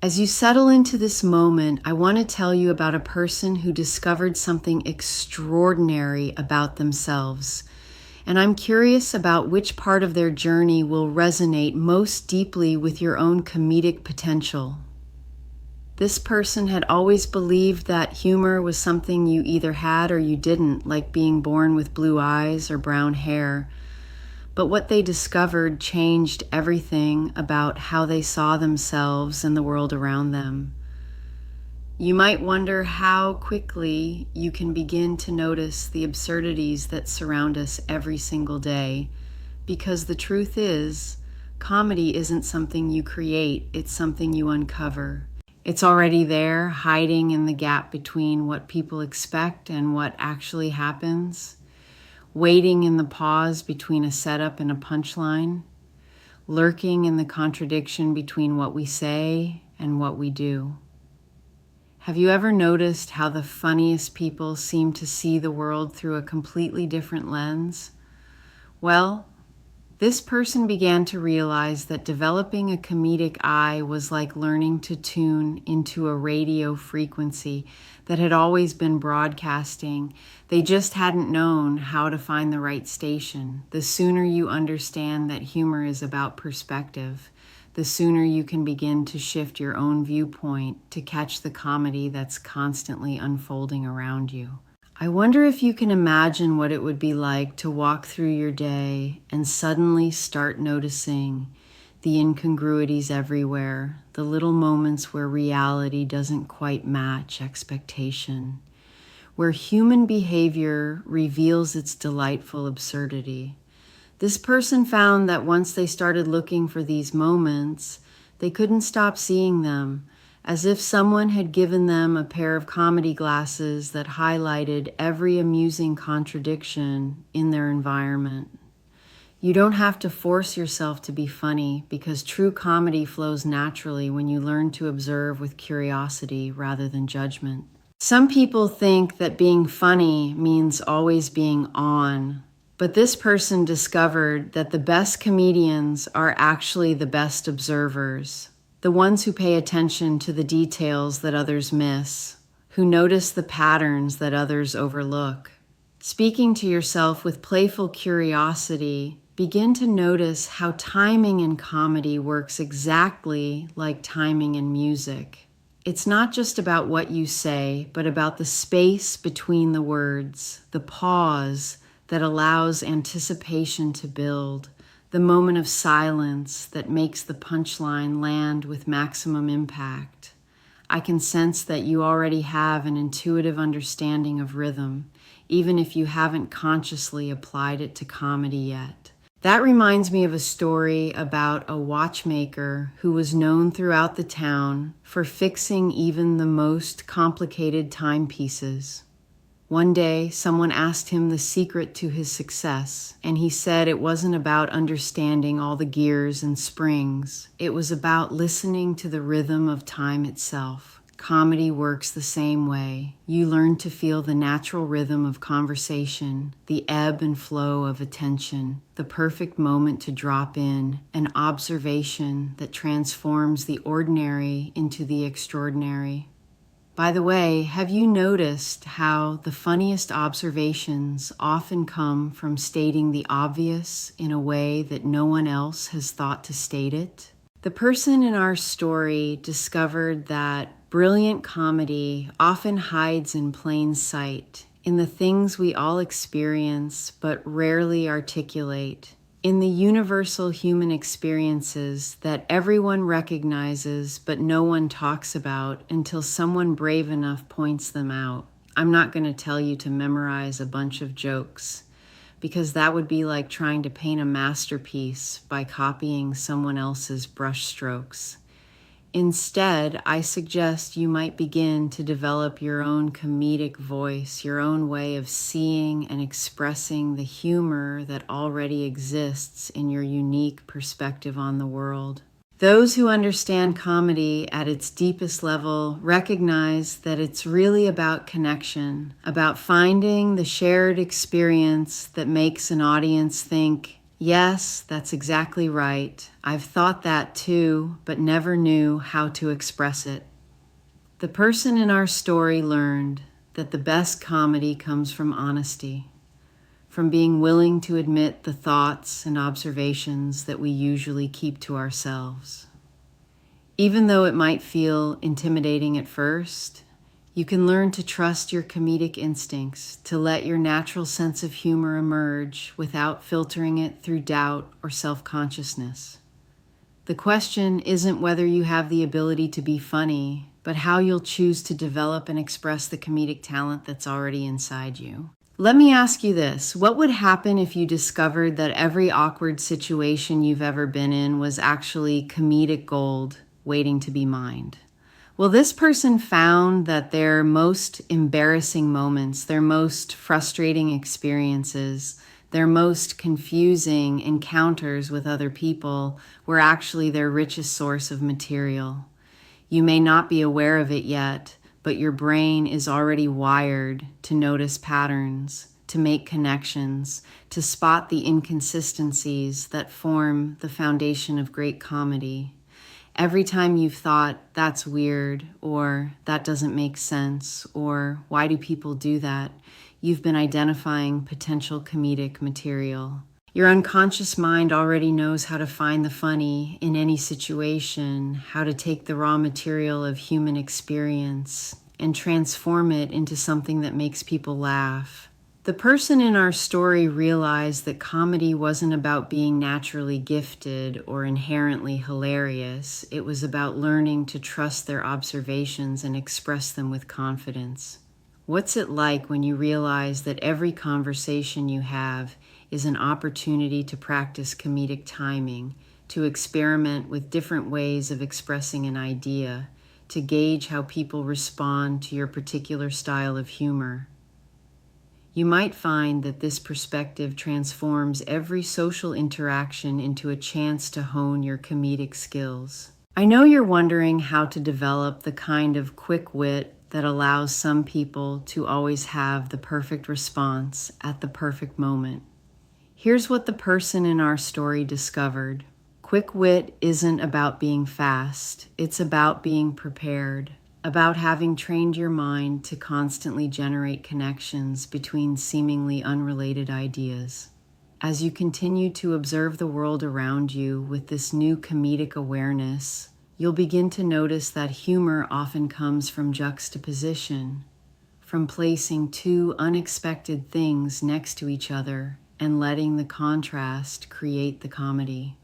As you settle into this moment, I want to tell you about a person who discovered something extraordinary about themselves. And I'm curious about which part of their journey will resonate most deeply with your own comedic potential. This person had always believed that humor was something you either had or you didn't, like being born with blue eyes or brown hair. But what they discovered changed everything about how they saw themselves and the world around them. You might wonder how quickly you can begin to notice the absurdities that surround us every single day, because the truth is, comedy isn't something you create, it's something you uncover. It's already there, hiding in the gap between what people expect and what actually happens. Waiting in the pause between a setup and a punchline, lurking in the contradiction between what we say and what we do. Have you ever noticed how the funniest people seem to see the world through a completely different lens? Well, this person began to realize that developing a comedic eye was like learning to tune into a radio frequency that had always been broadcasting. They just hadn't known how to find the right station. The sooner you understand that humor is about perspective, the sooner you can begin to shift your own viewpoint to catch the comedy that's constantly unfolding around you. I wonder if you can imagine what it would be like to walk through your day and suddenly start noticing the incongruities everywhere, the little moments where reality doesn't quite match expectation, where human behavior reveals its delightful absurdity. This person found that once they started looking for these moments, they couldn't stop seeing them, as if someone had given them a pair of comedy glasses that highlighted every amusing contradiction in their environment. You don't have to force yourself to be funny, because true comedy flows naturally when you learn to observe with curiosity rather than judgment. Some people think that being funny means always being on, but this person discovered that the best comedians are actually the best observers. The ones who pay attention to the details that others miss, who notice the patterns that others overlook. Speaking to yourself with playful curiosity, begin to notice how timing in comedy works exactly like timing in music. It's not just about what you say, but about the space between the words, the pause that allows anticipation to build, the moment of silence that makes the punchline land with maximum impact. I can sense that you already have an intuitive understanding of rhythm, even if you haven't consciously applied it to comedy yet. That reminds me of a story about a watchmaker who was known throughout the town for fixing even the most complicated timepieces. One day, someone asked him the secret to his success, and he said it wasn't about understanding all the gears and springs. It was about listening to the rhythm of time itself. Comedy works the same way. You learn to feel the natural rhythm of conversation, the ebb and flow of attention, the perfect moment to drop in, an observation that transforms the ordinary into the extraordinary. By the way, have you noticed how the funniest observations often come from stating the obvious in a way that no one else has thought to state it? The person in our story discovered that brilliant comedy often hides in plain sight, in the things we all experience but rarely articulate, in the universal human experiences that everyone recognizes but no one talks about until someone brave enough points them out. I'm not going to tell you to memorize a bunch of jokes, because that would be like trying to paint a masterpiece by copying someone else's brushstrokes. Instead, I suggest you might begin to develop your own comedic voice, your own way of seeing and expressing the humor that already exists in your unique perspective on the world. Those who understand comedy at its deepest level recognize that it's really about connection, about finding the shared experience that makes an audience think, Yes, that's exactly right. I've thought that too, but never knew how to express it. The person in our story learned that the best comedy comes from honesty, from being willing to admit the thoughts and observations that we usually keep to ourselves. Even though it might feel intimidating at first, you can learn to trust your comedic instincts, to let your natural sense of humor emerge without filtering it through doubt or self-consciousness. The question isn't whether you have the ability to be funny, but how you'll choose to develop and express the comedic talent that's already inside you. Let me ask you this. What would happen if you discovered that every awkward situation you've ever been in was actually comedic gold waiting to be mined? Well, this person found that their most embarrassing moments, their most frustrating experiences, their most confusing encounters with other people were actually their richest source of material. You may not be aware of it yet, but your brain is already wired to notice patterns, to make connections, to spot the inconsistencies that form the foundation of great comedy. Every time you've thought, that's weird, or that doesn't make sense, or why do people do that, you've been identifying potential comedic material. Your unconscious mind already knows how to find the funny in any situation, how to take the raw material of human experience and transform it into something that makes people laugh. The person in our story realized that comedy wasn't about being naturally gifted or inherently hilarious. It was about learning to trust their observations and express them with confidence. What's it like when you realize that every conversation you have is an opportunity to practice comedic timing, to experiment with different ways of expressing an idea, to gauge how people respond to your particular style of humor? You might find that this perspective transforms every social interaction into a chance to hone your comedic skills. I know you're wondering how to develop the kind of quick wit that allows some people to always have the perfect response at the perfect moment. Here's what the person in our story discovered. Quick wit isn't about being fast. It's about being prepared, about having trained your mind to constantly generate connections between seemingly unrelated ideas. As you continue to observe the world around you with this new comedic awareness, you'll begin to notice that humor often comes from juxtaposition, from placing two unexpected things next to each other and letting the contrast create the comedy.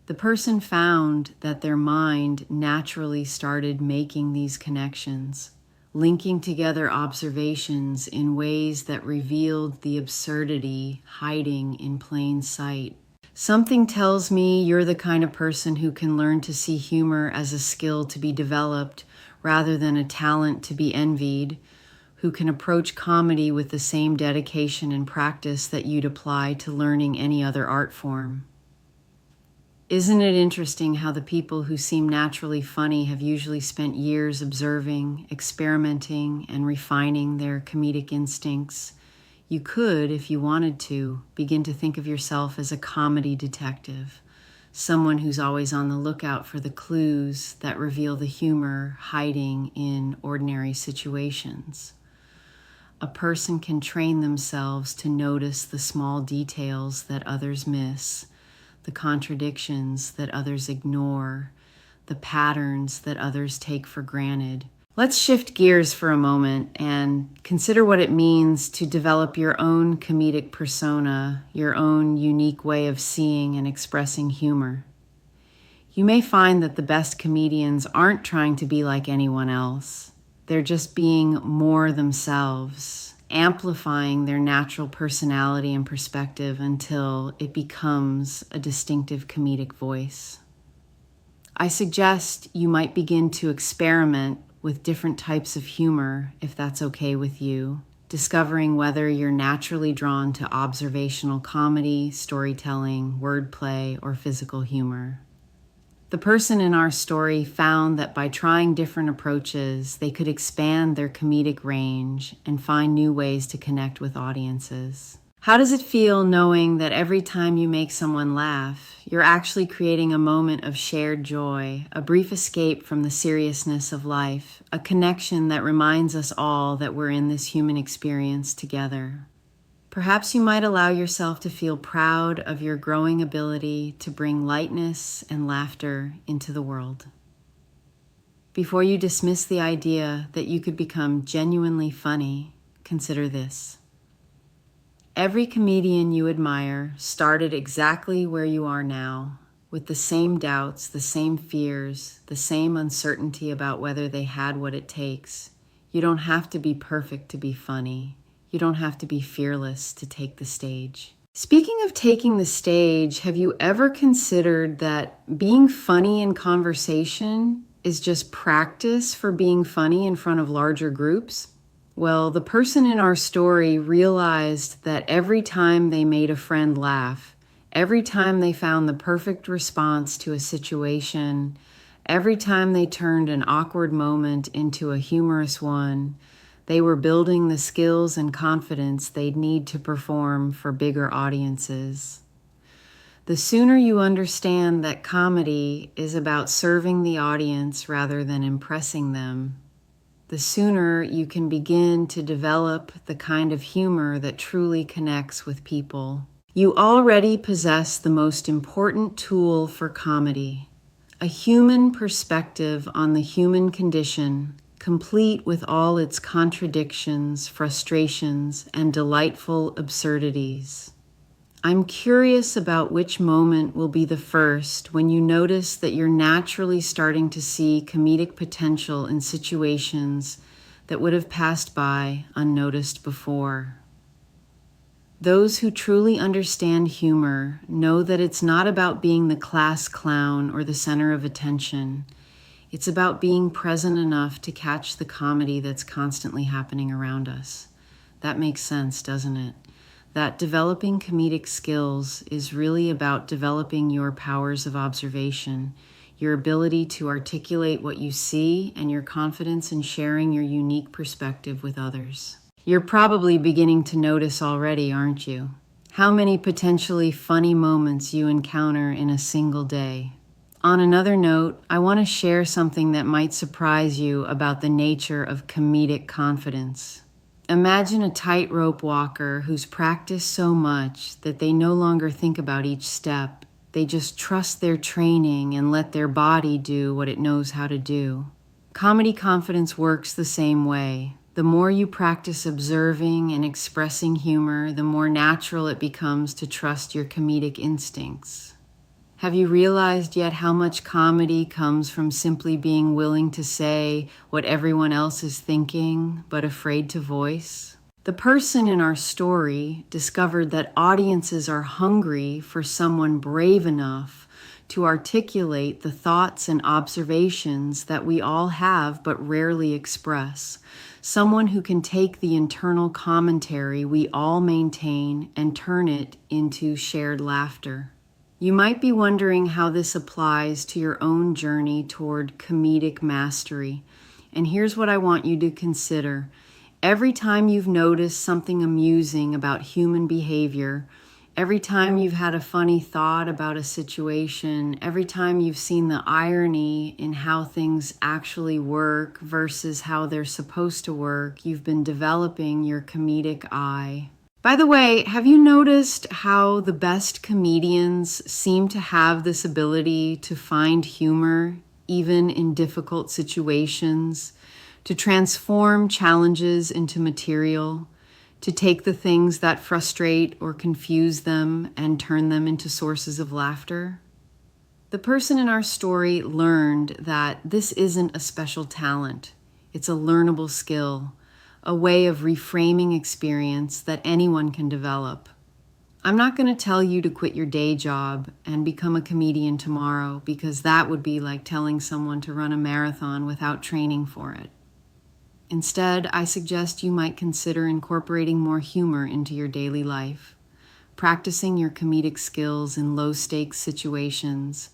The person found that their mind naturally started making these connections, linking together observations in ways that revealed the absurdity hiding in plain sight. Something tells me you're the kind of person who can learn to see humor as a skill to be developed rather than a talent to be envied, who can approach comedy with the same dedication and practice that you'd apply to learning any other art form. Isn't it interesting how the people who seem naturally funny have usually spent years observing, experimenting, and refining their comedic instincts? You could, if you wanted to, begin to think of yourself as a comedy detective, someone who's always on the lookout for the clues that reveal the humor hiding in ordinary situations. A person can train themselves to notice the small details that others miss, the contradictions that others ignore, the patterns that others take for granted. Let's shift gears for a moment and consider what it means to develop your own comedic persona, your own unique way of seeing and expressing humor. You may find that the best comedians aren't trying to be like anyone else. They're just being more themselves, amplifying their natural personality and perspective until it becomes a distinctive comedic voice. I suggest you might begin to experiment with different types of humor, if that's okay with you, discovering whether you're naturally drawn to observational comedy, storytelling, wordplay, or physical humor. The person in our story found that by trying different approaches, they could expand their comedic range and find new ways to connect with audiences. How does it feel knowing that every time you make someone laugh, you're actually creating a moment of shared joy, a brief escape from the seriousness of life, a connection that reminds us all that we're in this human experience together? Perhaps you might allow yourself to feel proud of your growing ability to bring lightness and laughter into the world. Before you dismiss the idea that you could become genuinely funny, consider this. Every comedian you admire started exactly where you are now, with the same doubts, the same fears, the same uncertainty about whether they had what it takes. You don't have to be perfect to be funny. You don't have to be fearless to take the stage. Speaking of taking the stage, have you ever considered that being funny in conversation is just practice for being funny in front of larger groups? Well, the person in our story realized that every time they made a friend laugh, every time they found the perfect response to a situation, every time they turned an awkward moment into a humorous one, they were building the skills and confidence they'd need to perform for bigger audiences. The sooner you understand that comedy is about serving the audience rather than impressing them, the sooner you can begin to develop the kind of humor that truly connects with people. You already possess the most important tool for comedy, a human perspective on the human condition, complete with all its contradictions, frustrations, and delightful absurdities. I'm curious about which moment will be the first when you notice that you're naturally starting to see comedic potential in situations that would have passed by unnoticed before. Those who truly understand humor know that it's not about being the class clown or the center of attention. It's about being present enough to catch the comedy that's constantly happening around us. That makes sense, doesn't it? That developing comedic skills is really about developing your powers of observation, your ability to articulate what you see, and your confidence in sharing your unique perspective with others. You're probably beginning to notice already, aren't you? How many potentially funny moments you encounter in a single day. On another note, I want to share something that might surprise you about the nature of comedic confidence. Imagine a tightrope walker who's practiced so much that they no longer think about each step. They just trust their training and let their body do what it knows how to do. Comedy confidence works the same way. The more you practice observing and expressing humor, the more natural it becomes to trust your comedic instincts. Have you realized yet how much comedy comes from simply being willing to say what everyone else is thinking, but afraid to voice? The person in our story discovered that audiences are hungry for someone brave enough to articulate the thoughts and observations that we all have but rarely express. Someone who can take the internal commentary we all maintain and turn it into shared laughter. You might be wondering how this applies to your own journey toward comedic mastery. And here's what I want you to consider. Every time you've noticed something amusing about human behavior, every time you've had a funny thought about a situation, every time you've seen the irony in how things actually work versus how they're supposed to work, you've been developing your comedic eye. By the way, have you noticed how the best comedians seem to have this ability to find humor even in difficult situations, to transform challenges into material, to take the things that frustrate or confuse them and turn them into sources of laughter? The person in our story learned that this isn't a special talent. It's a learnable skill, a way of reframing experience that anyone can develop. I'm not going to tell you to quit your day job and become a comedian tomorrow, because that would be like telling someone to run a marathon without training for it. Instead, I suggest you might consider incorporating more humor into your daily life, practicing your comedic skills in low-stakes situations,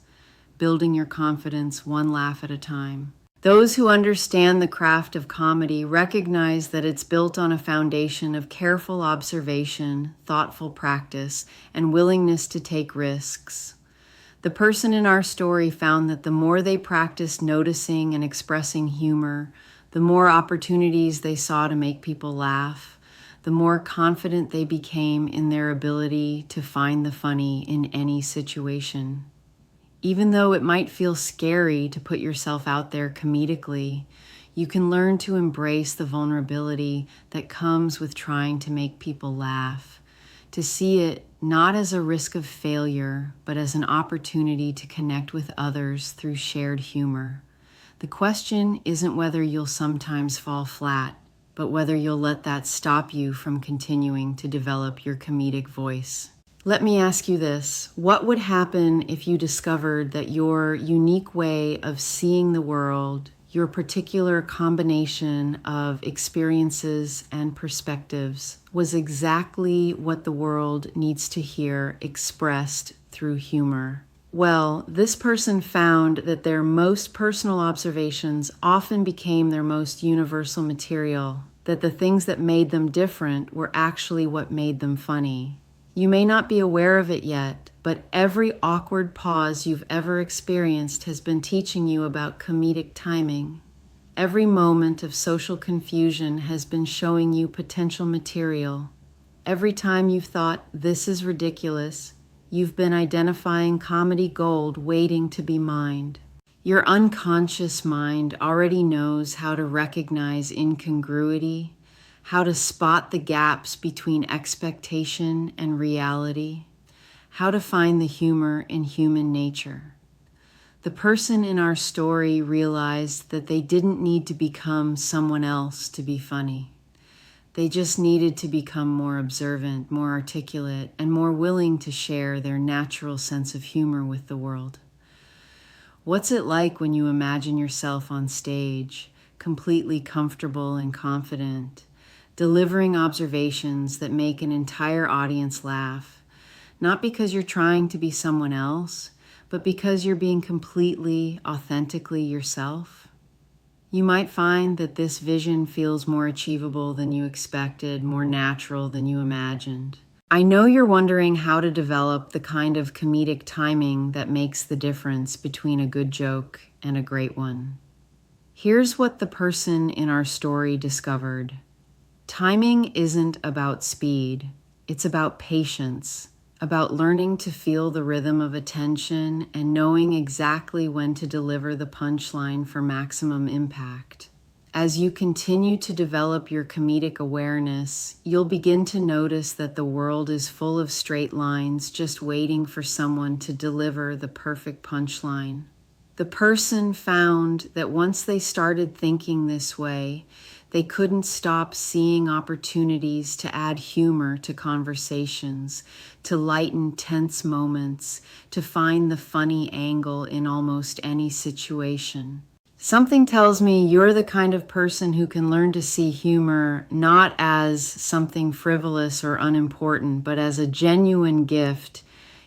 building your confidence one laugh at a time. Those who understand the craft of comedy recognize that it's built on a foundation of careful observation, thoughtful practice, and willingness to take risks. The person in our story found that the more they practiced noticing and expressing humor, the more opportunities they saw to make people laugh, the more confident they became in their ability to find the funny in any situation. Even though it might feel scary to put yourself out there comedically, you can learn to embrace the vulnerability that comes with trying to make people laugh, to see it not as a risk of failure, but as an opportunity to connect with others through shared humor. The question isn't whether you'll sometimes fall flat, but whether you'll let that stop you from continuing to develop your comedic voice. Let me ask you this. What would happen if you discovered that your unique way of seeing the world, your particular combination of experiences and perspectives, was exactly what the world needs to hear expressed through humor? Well, this person found that their most personal observations often became their most universal material, that the things that made them different were actually what made them funny. You may not be aware of it yet, but every awkward pause you've ever experienced has been teaching you about comedic timing. Every moment of social confusion has been showing you potential material. Every time you've thought, "This is ridiculous," you've been identifying comedy gold waiting to be mined. Your unconscious mind already knows how to recognize incongruity, how to spot the gaps between expectation and reality, how to find the humor in human nature. The person in our story realized that they didn't need to become someone else to be funny. They just needed to become more observant, more articulate, and more willing to share their natural sense of humor with the world. What's it like when you imagine yourself on stage, completely comfortable and confident, delivering observations that make an entire audience laugh, not because you're trying to be someone else, but because you're being completely, authentically yourself? You might find that this vision feels more achievable than you expected, more natural than you imagined. I know you're wondering how to develop the kind of comedic timing that makes the difference between a good joke and a great one. Here's what the person in our story discovered. Timing isn't about speed, it's about patience, about learning to feel the rhythm of attention and knowing exactly when to deliver the punchline for maximum impact. As you continue to develop your comedic awareness, you'll begin to notice that the world is full of straight lines just waiting for someone to deliver the perfect punchline. The person found that once they started thinking this way, they couldn't stop seeing opportunities to add humor to conversations, to lighten tense moments, to find the funny angle in almost any situation. Something tells me you're the kind of person who can learn to see humor not as something frivolous or unimportant, but as a genuine gift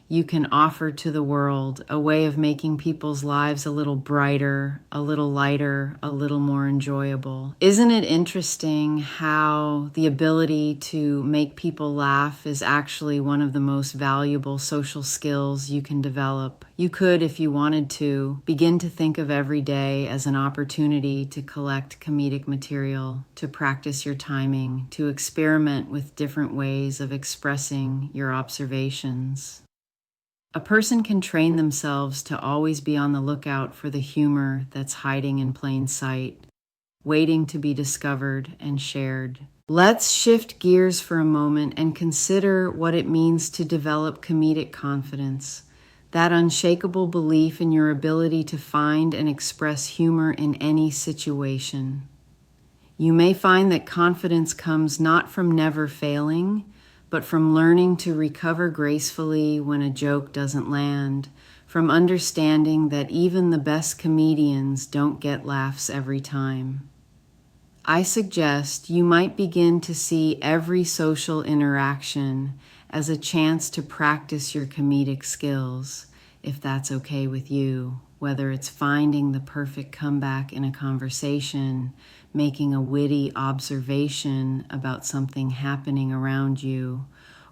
you can offer to the world, a way of making people's lives a little brighter, a little lighter, a little more enjoyable. Isn't it interesting how the ability to make people laugh is actually one of the most valuable social skills you can develop? You could, if you wanted to, begin to think of every day as an opportunity to collect comedic material, to practice your timing, to experiment with different ways of expressing your observations. A person can train themselves to always be on the lookout for the humor that's hiding in plain sight, waiting to be discovered and shared. Let's shift gears for a moment and consider what it means to develop comedic confidence, that unshakable belief in your ability to find and express humor in any situation. You may find that confidence comes not from never failing, but from learning to recover gracefully when a joke doesn't land, from understanding that even the best comedians don't get laughs every time. I suggest you might begin to see every social interaction as a chance to practice your comedic skills, if that's okay with you. whether it's finding the perfect comeback in a conversation, making a witty observation about something happening around you,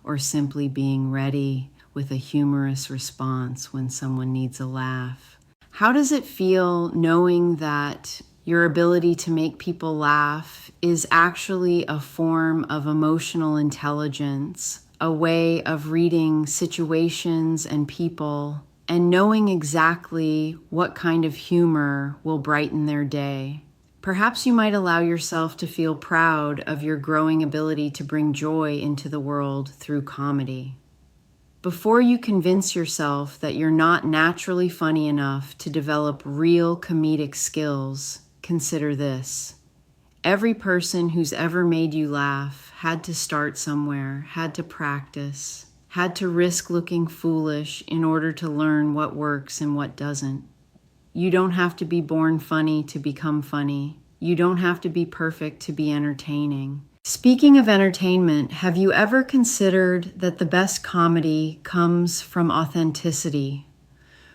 or simply being ready with a humorous response when someone needs a laugh. How does it feel knowing that your ability to make people laugh is actually a form of emotional intelligence, a way of reading situations and people, and knowing exactly what kind of humor will brighten their day? Perhaps you might allow yourself to feel proud of your growing ability to bring joy into the world through comedy. Before you convince yourself that you're not naturally funny enough to develop real comedic skills, consider this. Every person who's ever made you laugh had to start somewhere, had to practice, had to risk looking foolish in order to learn what works and what doesn't. You don't have to be born funny to become funny. You don't have to be perfect to be entertaining. Speaking of entertainment, have you ever considered that the best comedy comes from authenticity,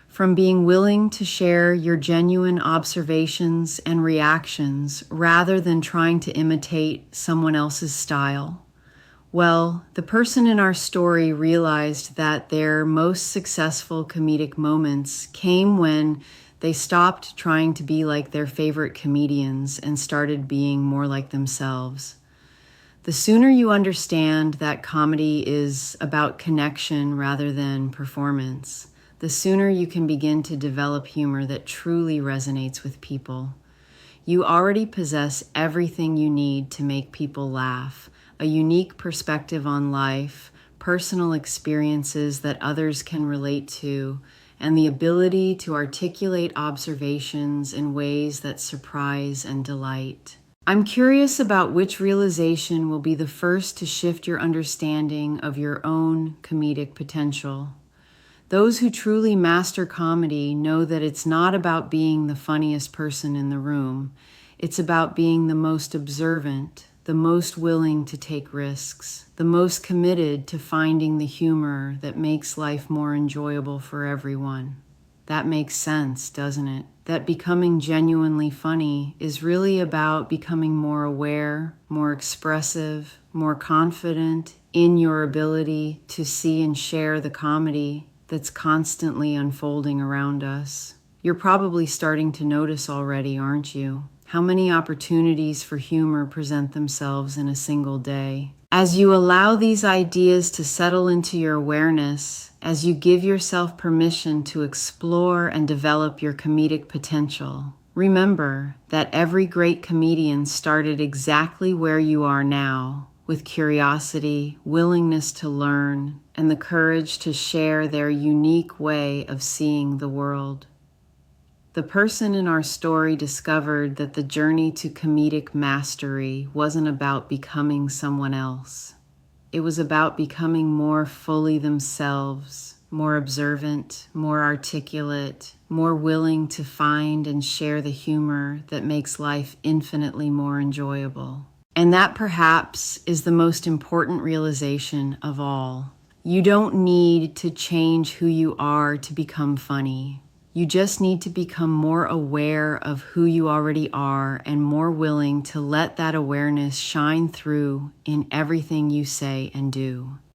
from being willing to share your genuine observations and reactions rather than trying to imitate someone else's style? Well, the person in our story realized that their most successful comedic moments came when they stopped trying to be like their favorite comedians and started being more like themselves. The sooner you understand that comedy is about connection rather than performance, the sooner you can begin to develop humor that truly resonates with people. You already possess everything you need to make people laugh, a unique perspective on life, personal experiences that others can relate to, and the ability to articulate observations in ways that surprise and delight. I'm curious about which realization will be the first to shift your understanding of your own comedic potential. Those who truly master comedy know that it's not about being the funniest person in the room. It's about being the most observant, the most willing to take risks, the most committed to finding the humor that makes life more enjoyable for everyone. That makes sense, doesn't it? That becoming genuinely funny is really about becoming more aware, more expressive, more confident in your ability to see and share the comedy that's constantly unfolding around us. You're probably starting to notice already, aren't you? How many opportunities for humor present themselves in a single day? As you allow these ideas to settle into your awareness, as you give yourself permission to explore and develop your comedic potential, remember that every great comedian started exactly where you are now, with curiosity, willingness to learn, and the courage to share their unique way of seeing the world. The person in our story discovered that the journey to comedic mastery wasn't about becoming someone else. It was about becoming more fully themselves, more observant, more articulate, more willing to find and share the humor that makes life infinitely more enjoyable. And that perhaps is the most important realization of all. You don't need to change who you are to become funny. You just need to become more aware of who you already are and more willing to let that awareness shine through in everything you say and do.